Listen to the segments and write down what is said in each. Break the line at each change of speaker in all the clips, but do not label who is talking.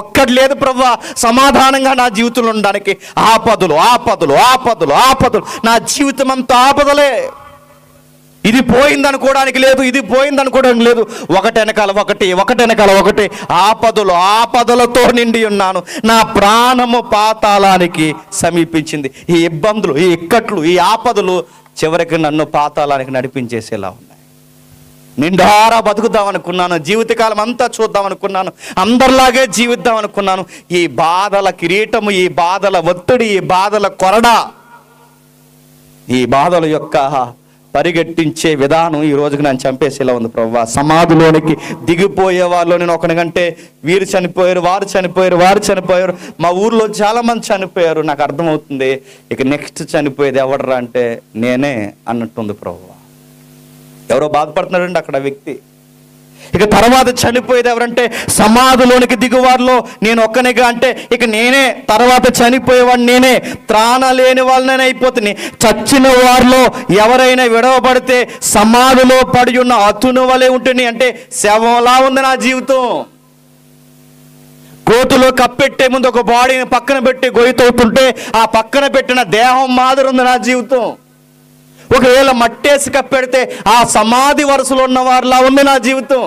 ఒక్కటి లేదు ప్రభువా సమాధానంగా నా జీవితంలో ఉండడానికి. ఆపదలు ఆపదలు ఆపదలు ఆపదలు, నా జీవితం అంతా ఆపదలే. ఇది పోయింది అనుకోవడానికి లేదు, ఇది పోయింది అనుకోవడానికి లేదు. ఒకటి వెనకాల ఒకటి, ఒకటి వెనకాల ఒకటి, ఆపదలు ఆపదలతో నిండి ఉన్నాను. నా ప్రాణము పాతాళానికి సమీపించింది. ఈ ఇబ్బందులు, ఈ ఇక్కట్లు, ఈ ఆపదలు చివరికి నన్ను పాతాళానికి నడిపించేసేలా ఉన్నాయి. నిండారా బతుకుదాం అనుకున్నాను, జీవితకాలం అంతా చూద్దాం అనుకున్నాను, అందరిలాగే జీవిద్దాం అనుకున్నాను. ఈ బాధల కిరీటము, ఈ బాధల ఒత్తిడి, ఈ బాధల కొరడా, ఈ బాధల యొక్క పరిగెట్టించే విధానం ఈ రోజుకి నన్ను చంపేసేలా ఉంది ప్రభువా. సమాధిలోనికి దిగిపోయే వాళ్ళు నేను ఒకనికంటే వీరు చనిపోయారు, వారు చనిపోయారు, వారు చనిపోయారు. మా ఊర్లో చాలామంది చనిపోయారు. నాకు అర్థమవుతుంది ఇక నెక్స్ట్ చనిపోయేది ఎవడరా అంటే నేనే అన్నట్టుంది ప్రభువా. ఎవరో బాధపడుతున్నాడండి అక్కడ వ్యక్తి. ఇక తర్వాత చనిపోయేది ఎవరంటే సమాధిలోనికి దిగువారిలో నేను ఒక్కనిగా అంటే ఇక నేనే తర్వాత చనిపోయేవాడిని నేనే. త్రాణ లేని వాళ్ళనే అయిపోతుంది. చచ్చిన వారిలో ఎవరైనా విడవబడితే సమాధిలో పడి ఉన్న అతును వలె ఉంటుంది. అంటే శవంలా ఉంది నా జీవితం. కోతులో కప్పెట్టే ముందు ఒక బాడీని పక్కన పెట్టి గొయ్యితవుతుంటే ఆ పక్కన పెట్టిన దేహం మాదిరి ఉంది నా జీవితం. ఒకవేళ మట్టేసి కప్పెడితే ఆ సమాధి వరుసలో ఉన్న వారిలా ఉంది నా జీవితం.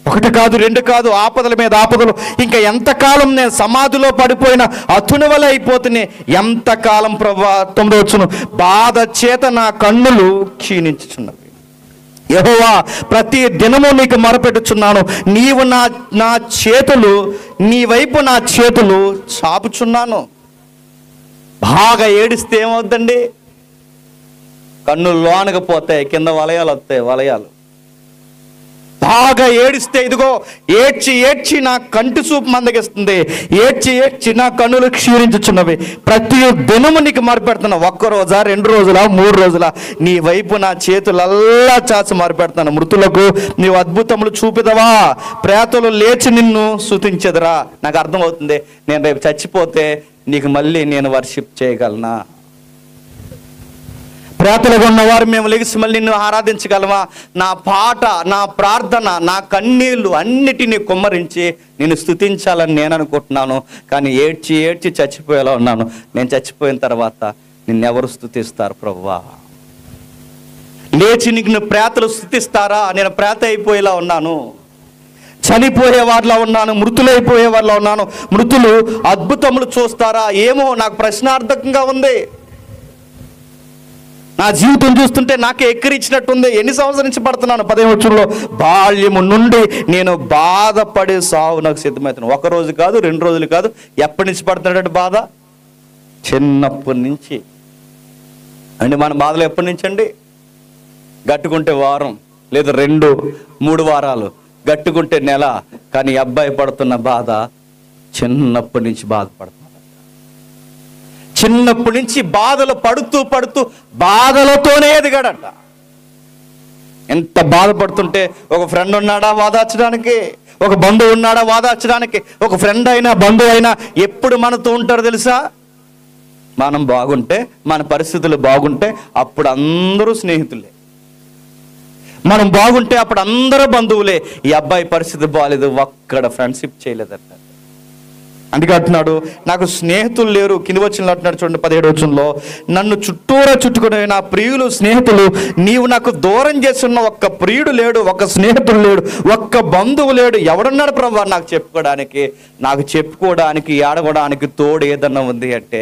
ఒకటి కాదు, రెండు కాదు, ఆపదల మీద ఆపదలు. ఇంకా ఎంతకాలం నేను సమాధిలో పడిపోయిన అతుని వలె అయిపోతున్నాయి. ఎంతకాలం ప్రభువా, 9వ వచనం, బాధ చేత నా కన్నులు క్షీణించుచున్నవి. యెహోవా, ప్రతి దినము నీకు మొరపెట్టుచున్నాను. నీవు నా చేతులు, నీ వైపు నా చేతులు చాపుచున్నాను. బాగా ఏడిస్తే ఏమవుద్దండి? కన్నులు లోనకపోతాయి, కింద వలయాలు వస్తాయి, వలయాలు. బాగా ఏడిస్తే ఇదిగో ఏడ్చి ఏడ్చి నా కంటి చూపు మందగిస్తుంది, ఏడ్చి ఏడ్చి నా కన్నులు క్షీణించుచున్నవి. ప్రతి దినము నీకు మొరపెడుతున్నా. 1 రోజా, 2 రోజులా, 3 రోజులా, నీ వైపు నా చేతులల్లా చాచి మొరపెడుతున్నాను. మృతులకు నీవు అద్భుతములు చూపిదవా, ప్రేతలు లేచి నిన్ను స్తుతించెదరా. నాకు అర్థమవుతుంది నేను రేపు చచ్చిపోతే నీకు మళ్ళీ నేను వర్షిప్ చేయగలనా? ప్రేతలుగా ఉన్నవారు మేము లెగిసి మళ్ళీ నిన్ను ఆరాధించగలమా? నా పాట, నా ప్రార్థన, నా కన్నీళ్ళు అన్నిటినీ కుమ్మరించి నేను స్తుతించాలని నేను అనుకుంటున్నాను. కానీ ఏడ్చి ఏడ్చి చచ్చిపోయేలా ఉన్నాను. నేను చచ్చిపోయిన తర్వాత నిన్నెవరు స్తుతిస్తారు ప్రభువా? లేచి నీకు ప్రేతలు స్తుతిస్తారా? నేను ప్రేత అయిపోయేలా ఉన్నాను, చనిపోయే వారిలా ఉన్నాను, మృతులైపోయే వారిలా ఉన్నాను. మృతులు అద్భుతములు చూస్తారా? ఏమో నాకు ప్రశ్నార్థకంగా ఉంది. నా జీవితం చూస్తుంటే నాకే ఎక్కిరిచ్చినట్టుంది. ఎన్ని సంవత్సరాల నుంచి పడుతున్నాను? 15వ వచనంలో, బాల్యము నుండి నేను బాధపడే సావు నాకు సిద్ధమవుతున్నాను. 1 రోజు కాదు, 2 రోజులు కాదు. ఎప్పటి నుంచి పడుతున్నాడు బాధ? చిన్నప్పటి నుంచి అండి. మన బాధలు ఎప్పటి నుంచి అండి? గట్టుకుంటే వారం, లేదా 2-3 వారాలు, గట్టుకుంటే నెల. కానీ అబ్బాయి పడుతున్న బాధ చిన్నప్పటి నుంచి బాధపడుతున్నాడు. చిన్నప్పటి నుంచి బాధలు పడుతూ పడుతూ బాధలతోనే ఎదిగాడట. ఎంత బాధపడుతుంటే ఒక ఫ్రెండ్ ఉన్నాడా వాదార్చడానికి, ఒక బంధువు ఉన్నాడా వాదార్చడానికి? ఒక ఫ్రెండ్ అయినా బంధువు అయినా ఎప్పుడు మనతో ఉంటారు తెలుసా? మనం బాగుంటే, మన పరిస్థితులు బాగుంటే అప్పుడు అందరూ స్నేహితులే. మనం బాగుంటే అప్పుడు అందరూ బంధువులే. ఈ అబ్బాయి పరిస్థితి బాగాలేదు, ఒక్కడ ఫ్రెండ్షిప్ చేయలేదట. అందుకే అంటున్నాడు నాకు స్నేహితులు లేరు. కింది వచ్చిన అంటున్నాడు చూడండి 17వ వచనంలో, నన్ను చుట్టూరా చుట్టుకుని నా ప్రియులు స్నేహితులు నీవు నాకు దూరం చేస్తున్న ఒక్క ప్రియుడు లేడు, ఒక్క స్నేహితుడు లేడు, ఒక్క బంధువు లేడు. ఎవడున్నాడు ప్రభువా నాకు చెప్పుకోవడానికి? నాకు చెప్పుకోవడానికి, ఏడవడానికి తోడు ఏదన్నా ఉంది అంటే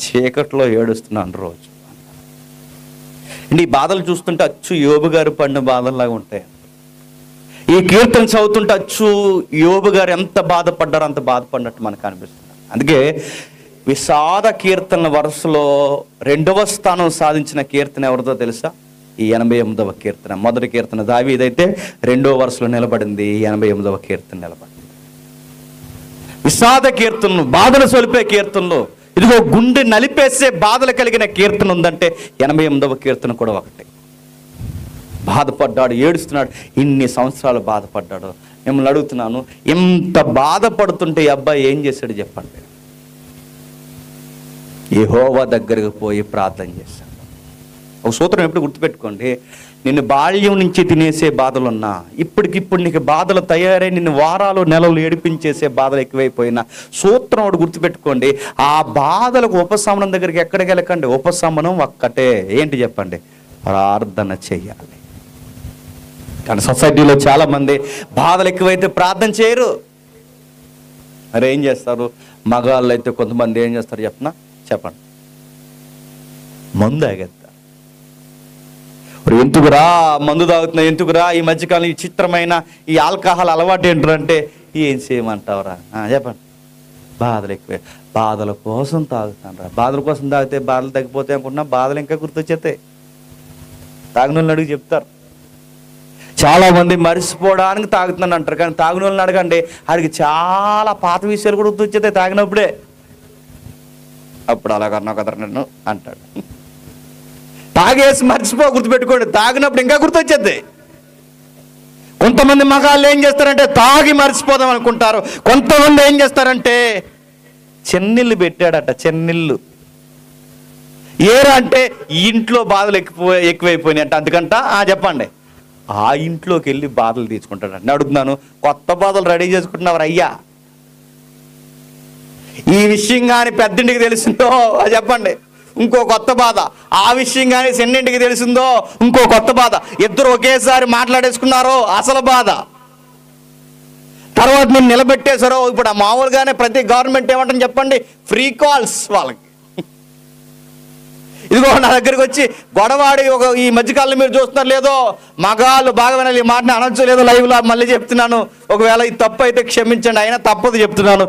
చీకట్లో ఏడుస్తున్నాను రోజు. ఈ బాధలు చూస్తుంటే అచ్చు యోబు గారు పడిన బాధల్లాగా ఉంటాయి. ఈ కీర్తన చదువుతుంటే అచ్చు యోబు గారు ఎంత బాధపడ్డారో అంత బాధపడినట్టు మనకు అనిపిస్తుంది. అందుకే విషాద కీర్తన వరుసలో 2వ స్థానం సాధించిన కీర్తన ఎవరిదో తెలుసా? ఈ 88వ కీర్తన. మొదటి కీర్తన దావీదైతే 2వ వరుసలో నిలబడింది, 88వ కీర్తన నిలబడింది. విషాద కీర్తనలు, బాధలు సొలిపే కీర్తనలు, ఇదిగో గుండె నలిపేసే బాధలు కలిగిన కీర్తన ఉందంటే 88వ కీర్తన కూడా ఒకటి. బాధపడ్డాడు, ఏడుస్తున్నాడు, ఇన్ని సంవత్సరాలు బాధపడ్డాడు. మిమ్మల్ని అడుగుతున్నాను, ఎంత బాధపడుతుంటే ఈ అబ్బాయి ఏం చేశాడు చెప్పండి? యెహోవా దగ్గరికి పోయి ప్రార్థన చేశాడు. ఒక సూత్రం ఎప్పుడు గుర్తుపెట్టుకోండి, నిన్ను బాల్యం నుంచి తినేసే బాధలున్నా, ఇప్పటికిప్పుడు నీకు బాధలు తయారై నిన్ను వారాలు నెలలు ఏడిపించేసే బాధలు ఎక్కువైపోయినా, సూత్రం ఒకటి గుర్తుపెట్టుకోండి, ఆ బాధలకు ఉపశమనం దగ్గరికి ఎక్కడికి వెళ్ళకండి. ఉపశమనం ఒక్కటే, ఏంటి చెప్పండి? ప్రార్థన చెయ్యాలి. కానీ సొసైటీలో చాలామంది బాధలు ఎక్కువైతే ప్రార్థన చేయరు. మరి ఏం చేస్తారు? మగాళ్ళు అయితే కొంతమంది ఏం చేస్తారు చెప్పండి, మందు తాగేస్తారు. ఇప్పుడు ఎందుకురా మందు తాగుతున్నా, ఎందుకురా ఈ మధ్యకాలం ఈ చిత్రమైన ఈ ఆల్కహాల్ అలవాటు ఏంటంటే, ఏం చేయమంటావురా చెప్పండి, బాధలు ఎక్కువే, బాధల కోసం తాగుతాను రా. బాధల కోసం తాగితే బాధలు తగ్గిపోతే అనుకుంటున్నా, బాధలు ఇంకా గుర్తొచ్చేస్తాయి. తాగిన వాళ్ళని అడిగి చెప్తారు. చాలామంది మరిచిపోవడానికి తాగుతున్నాను అంటారు, కానీ తాగిన వాళ్ళని అడగండి, వాడికి చాలా పాత విషయాలు కూడా గుర్తొచ్చేస్తాయి తాగినప్పుడే. అప్పుడు అలాగన్నా కదరా నన్ను అంటాడు. తాగేసి మర్చిపో, గుర్తుపెట్టుకోండి, తాగినప్పుడు ఇంకా గుర్తొచ్చేది. కొంతమంది మగాళ్ళు ఏం చేస్తారంటే తాగి మర్చిపోదాం అనుకుంటారు. కొంతమంది ఏం చేస్తారంటే చెన్నీళ్ళు పెట్టాడట, చెన్నీళ్ళు ఏరా అంటే ఇంట్లో బాధలు ఎక్కువైపోయినాయి అంటే, అందుకంట చెప్పండి, ఆ ఇంట్లోకి వెళ్ళి బాధలు తీసుకుంటాడు. నేను అడుగుతున్నాను, కొత్త బాధలు రెడీ చేసుకుంటున్నావు అయ్యా? ఈ విషయం కానీ పెద్దింటికి తెలిసిందో చెప్పండి, ఇంకో కొత్త బాధ. ఆ విషయం కానీ చిన్నింటికి తెలిసిందో ఇంకో కొత్త బాధ. ఇద్దరు ఒకేసారి మాట్లాడేసుకున్నారో అసలు బాధ. తర్వాత నేను నిలబెట్టేశారో. ఇప్పుడు మామూలుగానే ప్రతి గవర్నమెంట్ ఏమంటారు చెప్పండి, ఫ్రీ కాల్స్ వాళ్ళకి. ఇదిగో నా దగ్గరికి వచ్చి గొడవాడి ఈ మధ్యకాలంలో మీరు చూస్తున్నారు లేదో, మగాళ్ళు బాగా వినాలి, ఈ మాటని అనొచ్చు లేదో లైవ్లో మళ్ళీ చెప్తున్నాను. ఒకవేళ ఇది తప్పు అయితే క్షమించండి, అయినా తప్పదు చెప్తున్నాను.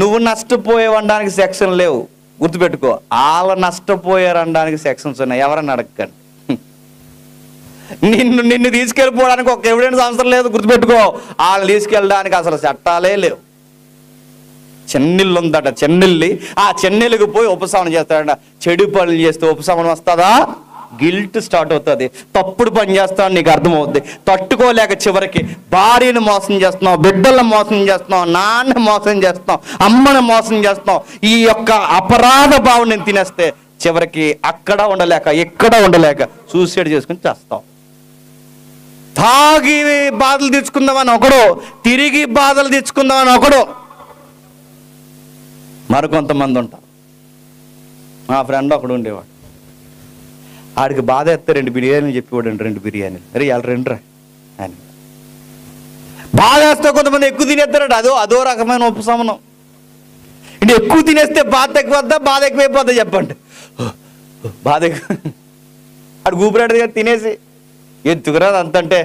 నువ్వు నష్టపోయేవనడానికి సెక్షన్ లేవు, గుర్తుపెట్టుకో. వాళ్ళు నష్టపోయారనడానికి సెక్షన్స్ ఉన్నాయి, ఎవరన్నా అడగండి. నిన్ను తీసుకెళ్ళిపోవడానికి ఒక ఎవిడెన్స్ అవసరం లేదు, గుర్తుపెట్టుకో. వాళ్ళని తీసుకెళ్ళడానికి అసలు చట్టాలే లేవు. చెన్నెళ్ళు ఉందట, చెన్నెల్లి. ఆ చెన్నెళ్ళకి పోయి ఉపశమనం చేస్తాడట. చెడు పనులు చేస్తే ఉపశమనం వస్తుందా? గిల్ట్ స్టార్ట్ అవుతుంది. తప్పుడు పని చేస్తావు, నీకు అర్థమవుద్ది. తట్టుకోలేక చివరికి భార్యను మోసం చేస్తున్నావు, బిడ్డలను మోసం చేస్తున్నావు, నాన్న మోసం చేస్తున్నావు, అమ్మని మోసం చేస్తున్నావు. ఈ యొక్క అపరాధ భావం నేను తినేస్తే చివరికి అక్కడ ఉండలేక ఎక్కడ ఉండలేక సూసైడ్ చేసుకుని చేస్తావు. తాగి బాధలు తెచ్చుకుందామని ఒకడు, తిరిగి బాధలు తెచ్చుకుందామని ఒకడు. మరికొంతమంది ఉంటారు. మా ఫ్రెండ్ ఒకడు ఉండేవాడు, ఆడికి బాధ ఎత్తే 2 బిర్యానీలు చెప్పేవాడు. 2 బిర్యానీలు, అరే వాళ్ళు 2 రా అని. బాధ వేస్తే కొంతమంది ఎక్కువ తినేస్తారట, అదో రకమైన ఉపశమనం. అంటే ఎక్కువ తినేస్తే బాధ తగ్గిపోద్దా, బాధ ఎక్కువైపోద్దా చెప్పండి? బాధ ఎక్కువ. ఆడు గూపిరాడు దగ్గర తినేసి ఎత్తుకురాదు అంతంటే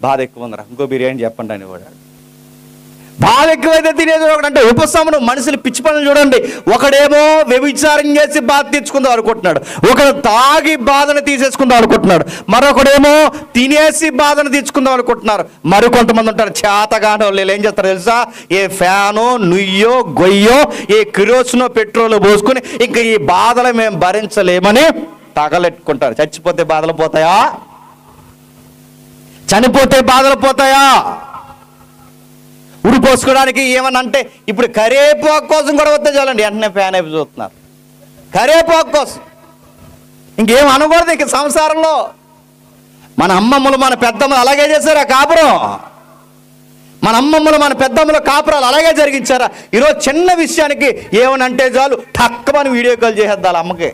బాధ ఎక్కువ ఉందిరా, ఇంకో బిర్యానీ చెప్పండి అనేవాడు. బాధ ఎక్కువైతే తినేది ఒకటంటే ఉపశమనం. మనుషులు పిచ్చి పనులు చూడండి. ఒకడేమో వ్యభిచారం చేసి బాధ తెచ్చుకుందాం అనుకుంటున్నాడు, ఒకడు తాగి బాధను తీసేసుకుందాం అనుకుంటున్నాడు, మరొకడేమో తినేసి బాధను తెచ్చుకుందాం అనుకుంటున్నారు. మరికొంతమంది ఉంటారు చేతగాని వాళ్ళు, ఏం చేస్తారు తెలుసా? ఏ ఫ్యానో నుయ్యో గొయ్యో ఏ కిరోసినో పెట్రోల్ పోసుకుని ఇంకా ఈ బాధలు మేము భరించలేమని తగలెట్టుకుంటారు. చచ్చిపోతే బాధలు పోతాయా? చనిపోతే బాధలు పోతాయా? ఉరి పోసుకోవడానికి ఏమన్నా అంటే ఇప్పుడు కరేపాకు కోసం కూడా వద్ద చాలండి, వెంటనే ఫ్యాన్ అయిపోయి చూస్తున్నారు. కరేపాకు కోసం ఇంకేం అనకూడదు ఇక సంసారంలో. మన అమ్మమ్మలు మన పెద్దమ్మలు అలాగే చేశారా కాపురం? మన అమ్మమ్మలు మన పెద్దమ్మలు కాపురాలు అలాగే జరిగించారా? ఈరోజు చిన్న విషయానికి ఏమనంటే చాలు టక్కమని వీడియో కాల్ చేసేద్దాం అమ్మకి.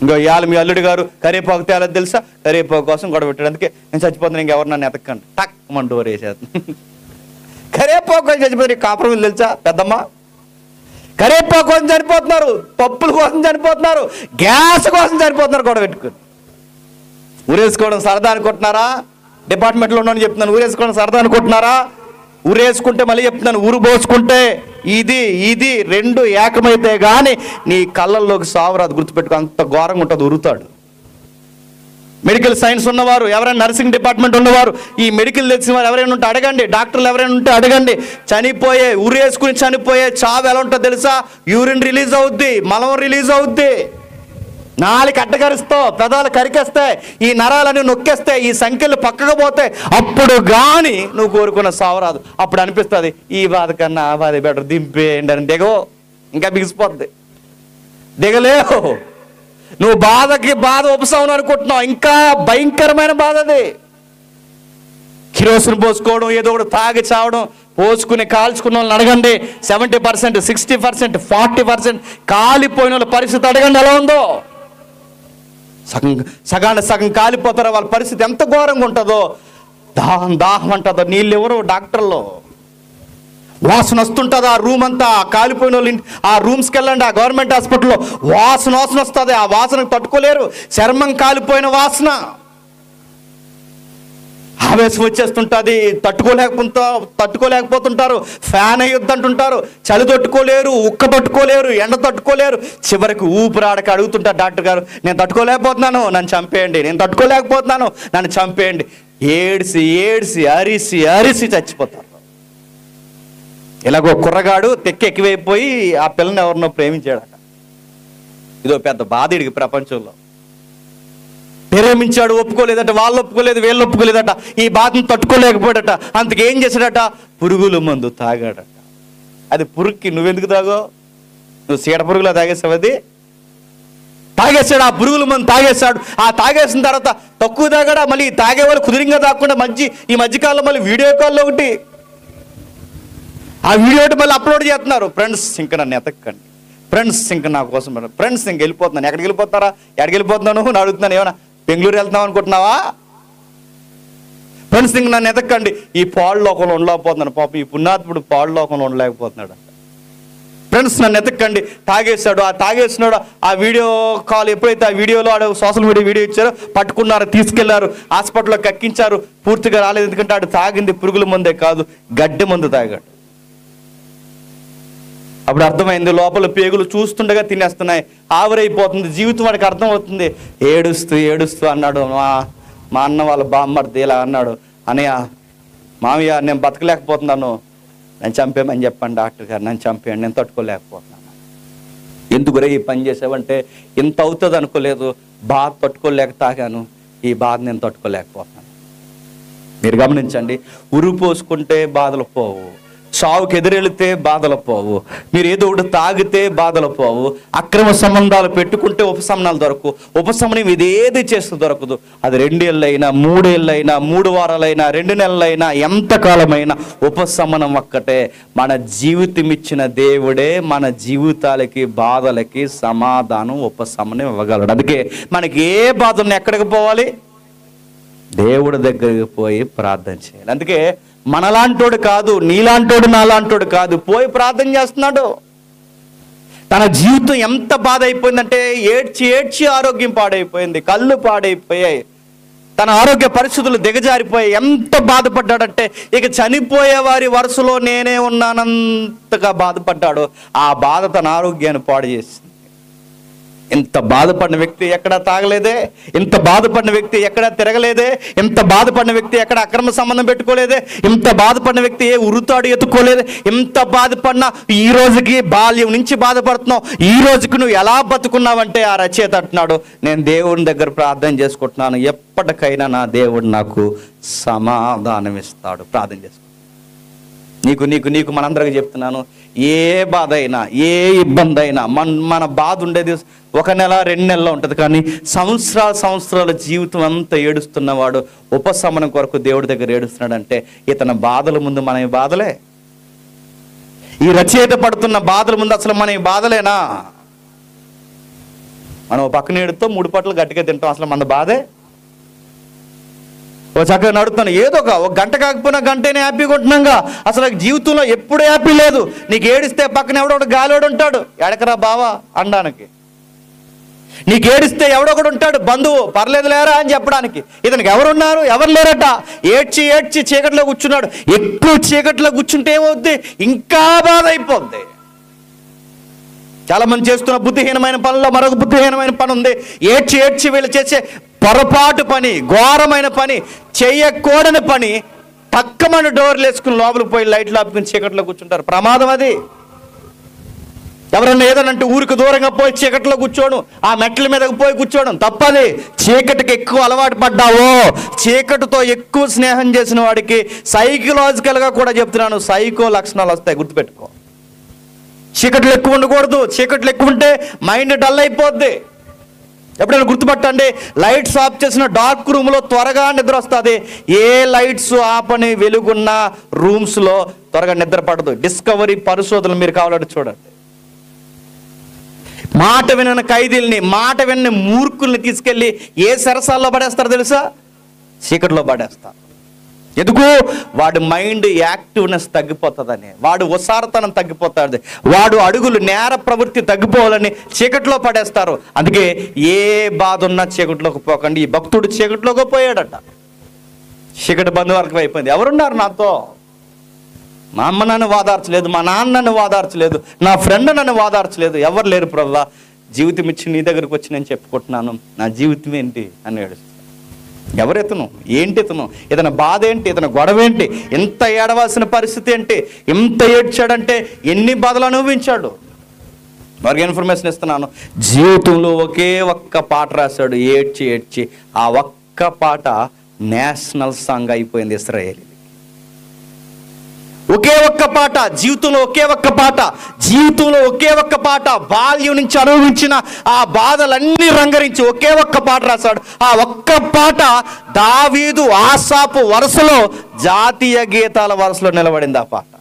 ఇంకో ఇవాళ మీ అల్లుడి గారు కరేపాకు తేలేదు తెలుసా, కరేపాకు కోసం గొడవ పెట్టడానికి నేను చచ్చిపోతున్నాను, ఇంకెవరు నన్ను ఎతక్కండి, టక్కమని డోర్ వేసేస్తాను. కరేపాకు కోసం చచ్చిపోతారు. కాపురం తెలుసా పెద్దమ్మ? కరేపాకు కోసం చనిపోతున్నారు, పప్పుల కోసం చనిపోతున్నారు, గ్యాస్ కోసం చనిపోతున్నారు గొడవ పెట్టుకుని. ఊరేసుకోవడం సరదా అనుకుంటున్నారా? డిపార్ట్మెంట్లో ఉన్నాను చెప్తున్నాను, ఊరేసుకోవడం సరదా అనుకుంటున్నారా? ఊరేసుకుంటే మళ్ళీ చెప్తున్నాను, ఊరు పోసుకుంటే ఇది 2 ఏకమైతే కానీ నీ కళ్ళల్లోకి సావురాదు, గుర్తుపెట్టుకో. అంత ఘోరంగా ఉంటుంది, ఉరుతాడు. మెడికల్ సైన్స్ ఉన్నవారు, ఎవరైనా నర్సింగ్ డిపార్ట్మెంట్ ఉన్నవారు, ఈ మెడికల్ తెలిసిన వారు ఎవరైనా ఉంటే అడగండి, డాక్టర్లు ఎవరైనా ఉంటే అడగండి. ఉరేసుకుని చనిపోయే చావు ఎలా ఉంటుందో తెలుసా? యూరిన్ రిలీజ్ అవుద్ది, మలం రిలీజ్ అవుద్ది, నాలుగు అడ్డకరుస్తావు, పెదాలు కరికేస్తాయి, ఈ నరాలని నొక్కేస్తాయి, ఈ సంఖ్యలు పక్కకు పోతాయి. అప్పుడు కానీ నువ్వు కోరుకున్న సావరాదు. అప్పుడు అనిపిస్తుంది ఈ బాధ కన్నా ఆ బాధ బెటర్, దింపేయండి అని. దిగవు, ఇంకా బిగిసిపోద్ది, దిగలేవు. నువ్వు బాధకి బాధ ఉపశమనం అనుకుంటున్నావు, ఇంకా భయంకరమైన బాధ అది. కిరోసిన్ పోసుకోవడం, ఏదో ఒకటి తాగి చావడం, పోసుకుని కాల్చుకున్న వాళ్ళని అడగండి, 70%, 60%, 40% కాలిపోయిన వాళ్ళ పరిస్థితి అడగండి ఎలా ఉందో. సగం కాలిపోతారో వాళ్ళ పరిస్థితి ఎంత ఘోరంగా ఉంటుందో. దాహం అంటుందో, నీళ్ళు ఎవరు డాక్టర్లో. వాసన వస్తుంటుంది ఆ రూమ్ అంతా, కాలిపోయిన వాళ్ళు ఆ రూమ్స్కి వెళ్ళండి, ఆ గవర్నమెంట్ హాస్పిటల్లో వాసన వస్తుంది. ఆ వాసనకు తట్టుకోలేరు, చర్మం కాలిపోయిన వాసన. ఆవేశం వచ్చేస్తుంటుంది, తట్టుకోలేకపోతుంటారు. ఫ్యాన్ అయ్యొద్దంటుంటారు, చలి తట్టుకోలేరు, ఉక్క తట్టుకోలేరు, ఎండ తట్టుకోలేరు. చివరికి ఊపిరాడక అడుగుతుంటారు డాక్టర్ గారు, నేను తట్టుకోలేకపోతున్నాను, నన్ను చంపేయండి, నేను తట్టుకోలేకపోతున్నాను, నన్ను చంపేయండి. ఏడ్చి అరిసి చచ్చిపోతారు. ఇలాగో కుర్రగాడు ఎక్కువైపోయి ఆ పిల్లని ఎవరినో ప్రేమించాడట. ఇదో పెద్ద బాధ ఇడికి ప్రపంచంలో. ప్రేమించాడు, ఒప్పుకోలేదట, వాళ్ళు ఒప్పుకోలేదు, వీళ్ళు ఒప్పుకోలేదట, ఈ బాధను తట్టుకోలేకపోయాడట. అంతకేం చేశాడట, పురుగుల మందు తాగాడట. అది పురుగుకి నువ్వెందుకు తాగో? నువ్వు చీడ పురుగులా తాగేసావు. అది తాగేశాడు, ఆ పురుగుల మందు తాగేశాడు. ఆ తాగేసిన తర్వాత తక్కువ తాగాడా, మళ్ళీ తాగేవాళ్ళు కుదిరింగా తాగకుండా ఈ మధ్యకాలంలో మళ్ళీ వీడియో కాల్లో ఒకటి, ఆ వీడియో మళ్ళీ అప్లోడ్ చేస్తున్నారు. ఫ్రెండ్స్ ఇంకా నన్ను ఎతక్కండి, ఫ్రెండ్స్ ఇంకా నా కోసం, ఫ్రెండ్స్ ఇంక వెళ్ళిపోతున్నాను. ఎక్కడికి వెళ్ళిపోతారా? ఎక్కడికి వెళ్ళిపోతున్నాను అని అడుగుతున్నాను. ఏమన్నా బెంగళూరు వెళ్తున్నావు అనుకుంటున్నావా? ఫ్రెండ్స్ ఇంక నన్ను ఎతక్కండి. ఈ పాడు లోకంలో ఉండలేకపోతున్నాను, పాపం ఈ పుణ్యాత్ముడు పాడు లోకంలో ఉండలేకపోతున్నాడు. ఫ్రెండ్స్ నన్ను ఎతక్కండి. తాగేశాడు, ఆ తాగేసినాడు. ఆ వీడియో కాల్ ఎప్పుడైతే ఆ వీడియోలో ఆడు సోషల్ మీడియా వీడియో ఇచ్చారో పట్టుకున్నారు, తీసుకెళ్లారు, హాస్పిటల్లో కక్కించారు. పూర్తిగా రాలేదు, ఎందుకంటే ఆడు తాగింది పురుగుల మందే కాదు, గడ్డి మందు తాగాడు. అప్పుడు అర్థమైంది, లోపల పేగులు చూస్తుండగా తినేస్తున్నాయి, ఆవిరైపోతుంది. జీవితం వాడికి అర్థం అవుతుంది. ఏడుస్తూ అన్నాడు మా అన్న వాళ్ళ బామ్మర్ది ఇలా అన్నాడు, అన్నయ్య మామయ్య నేను బతకలేకపోతున్నాను, నన్ను చంపేమని చెప్పండి డాక్టర్ గారు, నన్ను చంపేయండి, నేను తట్టుకోలేకపోతున్నాను. ఎందుకురే ఈ పని చేసావంటే, ఇంత అవుతుంది అనుకోలేదు, బాధ తట్టుకోలేక తాగాను, ఈ బాధ నేను తట్టుకోలేకపోతున్నాను. మీరు గమనించండి, ఉరు పోసుకుంటే బాధలు పోవు, చావుకి ఎదురెళితే బాధలు పోవు, మీరు ఏదో ఒకటి తాగితే బాధలు పోవు, అక్రమ సంబంధాలు పెట్టుకుంటే ఉపశమనాలు దొరకవు. ఉపశమనం ఇదేది చేస్తే దొరకదు. అది 2 ఏళ్ళైనా 3 ఏళ్ళైనా 3 వారాలైనా 2 నెలలైనా ఎంతకాలమైనా ఉపశమనం ఒక్కటే. మన జీవితం ఇచ్చిన దేవుడే మన జీవితాలకి బాధలకి సమాధానం ఉపశమనం ఇవ్వగలడు. అందుకే మనకి ఏ బాధ ఉన్నా ఎక్కడికి పోవాలి? దేవుడి దగ్గరికి పోయి ప్రార్థన చేయాలి. అందుకే మనలాంటోడు కాదు, నీలాంటోడు నాలాంటోడు కాదు, పోయి ప్రార్థన చేస్తున్నాడు. తన జీవితం ఎంత బాధ అయిపోయిందంటే ఏడ్చి ఆరోగ్యం పాడైపోయింది, కళ్ళు పాడైపోయాయి, తన ఆరోగ్య పరిస్థితులు దిగజారిపోయాయి. ఎంత బాధపడ్డాడంటే ఇక చనిపోయే వారి వరుసలో నేనే ఉన్నానంతగా బాధపడ్డాడు. ఆ బాధ తన ఆరోగ్యాన్ని పాడు చేసింది. ఇంత బాధపడిన వ్యక్తి ఎక్కడా తాగలేదే, ఇంత బాధపడిన వ్యక్తి ఎక్కడా తిరగలేదే, ఇంత బాధపడిన వ్యక్తి ఎక్కడ అక్రమ సంబంధం పెట్టుకోలేదే, ఇంత బాధపడిన వ్యక్తి ఏ ఉరుతాడు ఎత్తుకోలేదే. ఇంత బాధపడినా ఈ రోజుకి, బాల్యం నుంచి బాధపడుతున్నావు, ఈ రోజుకి నువ్వు ఎలా బతుకున్నావంటే ఆ రచయిత అంటున్నాడు, నేను దేవుని దగ్గర ప్రార్థన చేసుకుంటున్నాను, ఎప్పటికైనా నా దేవుడు నాకు సమాధానం ఇస్తాడు. ప్రార్థన చేసుకో. నీకు మనందరికీ చెప్తున్నాను, ఏ బాధ అయినా ఏ ఇబ్బంది అయినా మన బాధ ఉండేది 1 నెల 2 నెలల్లో ఉంటుంది, కానీ సంవత్సరాల జీవితం అంతా ఏడుస్తున్నవాడు ఉపశమనం కొరకు దేవుడి దగ్గర ఏడుస్తున్నాడంటే ఇతని బాధల ముందు మన బాధలే. ఈ రచయిత పడుతున్న బాధల ముందు అసలు మన బాధలేనా? మనం పక్కన ఏడుతో 3 పట్లు గట్టిగా తింటాం, అసలు మన బాధే. ఓ చక్కగా నడుతున్నాను, ఏదో ఒక గంట కాకపోయినా గంటనే హ్యాపీగా ఉంటున్నాగా. అసలు జీవితంలో ఎప్పుడు హ్యాపీ లేదు. నీకు ఏడిస్తే పక్కన ఎవడొకడు గాలోడు ఉంటాడు, ఎడకరా బావా అనడానికి. నీకు ఏడిస్తే ఎవడొకడు ఉంటాడు బంధువు, పర్లేదు లేరా అని చెప్పడానికి. ఇతనికి ఎవరున్నారు? ఎవరు లేరట. ఏడ్చి చీకట్లో కూర్చున్నాడు. ఎక్కువ చీకట్లో కూర్చుంటే ఏమవుద్ది? ఇంకా బాధ అయిపోద్ది. చాలా మంది చేస్తున్న బుద్ధిహీనమైన పనుల్లో మరొక బుద్ధిహీనమైన పని ఉంది. ఏడ్చి వీళ్ళు చేసే పొరపాటు పని, ఘోరమైన పని, చెయ్యకూడని పని, తక్కమని డోర్లు వేసుకుని లోపలికి పోయి లైట్లు ఆపుకుని చీకట్లో కూర్చుంటారు. ప్రమాదం అది. ఎవరన్నా ఏదనంటే ఊరికి దూరంగా పోయి చీకట్లో కూర్చోవడం, ఆ మెట్ల మీదకి పోయి కూర్చోవడం తప్పది. చీకటికి ఎక్కువ అలవాటు పడ్డావో, చీకటితో ఎక్కువ స్నేహం చేసిన వాడికి సైకలాజికల్గా కూడా చెప్తున్నాను, సైకో లక్షణాలు వస్తాయి, గుర్తుపెట్టుకో. చీకట్లు ఎక్కువ ఉండకూడదు. చీకట్లు ఎక్కువ ఉంటే మైండ్ డల్ అయిపోద్ది. ఎప్పుడైనా గుర్తుపట్టండి, లైట్స్ ఆఫ్ చేసిన డార్క్ రూమ్లో త్వరగా నిద్ర వస్తుంది. ఏ లైట్స్ ఆపని వెలుగున్న రూమ్స్లో త్వరగా నిద్ర పడదు. డిస్కవరీ పరిశోధనలు మీరు కావాలంటే చూడండి. మాట వినని ఖైదీల్ని, మాట వినని మూర్ఖుల్ని తీసుకెళ్ళి ఏ సరసాల్లో పడేస్తారు తెలుసా? చీకటిలో పడేస్తారు. ఎందుకు? వాడి మైండ్ యాక్టివ్నెస్ తగ్గిపోతుందని, వాడు ఉసారతనం తగ్గిపోతుంది, వాడు అడుగులు నేర ప్రవృత్తి తగ్గిపోవాలని చీకటిలో పడేస్తారు. అందుకే ఏ బాధ ఉన్నా చీకటిలోకి పోకండి. ఈ భక్తుడు చీకటిలోకి పోయాడట. చీకటి బంధువర్గం అయిపోయింది. ఎవరున్నారు నాతో? మా అమ్మ నన్ను వాదార్చలేదు, మా నాన్న నన్ను వాదార్చలేదు, నా ఫ్రెండ్ నన్ను వాదార్చలేదు, ఎవరు లేరు ప్రభువా. జీవితం ఇచ్చి నీ దగ్గరకు వచ్చి నేను చెప్పుకుంటున్నాను, నా జీవితం ఏంటి అని ఏడుస్తాను. ఎవరెతను? ఏంటి ఇతను? ఇతని బాధ ఏంటి? ఇతని గొడవ ఏంటి? ఎంత ఏడవలసిన పరిస్థితి ఏంటి? ఎంత ఏడ్చాడంటే ఎన్ని బాధలు అనుభవించాడు. వారికి ఇన్ఫర్మేషన్ ఇస్తున్నాను. జీవితంలో ఒకే ఒక్క పాట రాశాడు, ఏడ్చి ఏడ్చి. ఆ ఒక్క పాట నేషనల్ సాంగ్ అయిపోయింది ఇశ్రాయేలు. ఒకే ఒక్క పాట జీవితంలో, ఒకే ఒక్క పాట జీవితంలో, ఒకే ఒక్క పాట బాల్యం నుంచి అనుభవించిన ఆ బాధలన్నీ రంగరించి ఒకే ఒక్క పాట రాశాడు. ఆ ఒక్క పాట దావీదు ఆసాపు వరుసలో, జాతీయ గీతాల వరుసలో నిలబడింది. ఆ పాట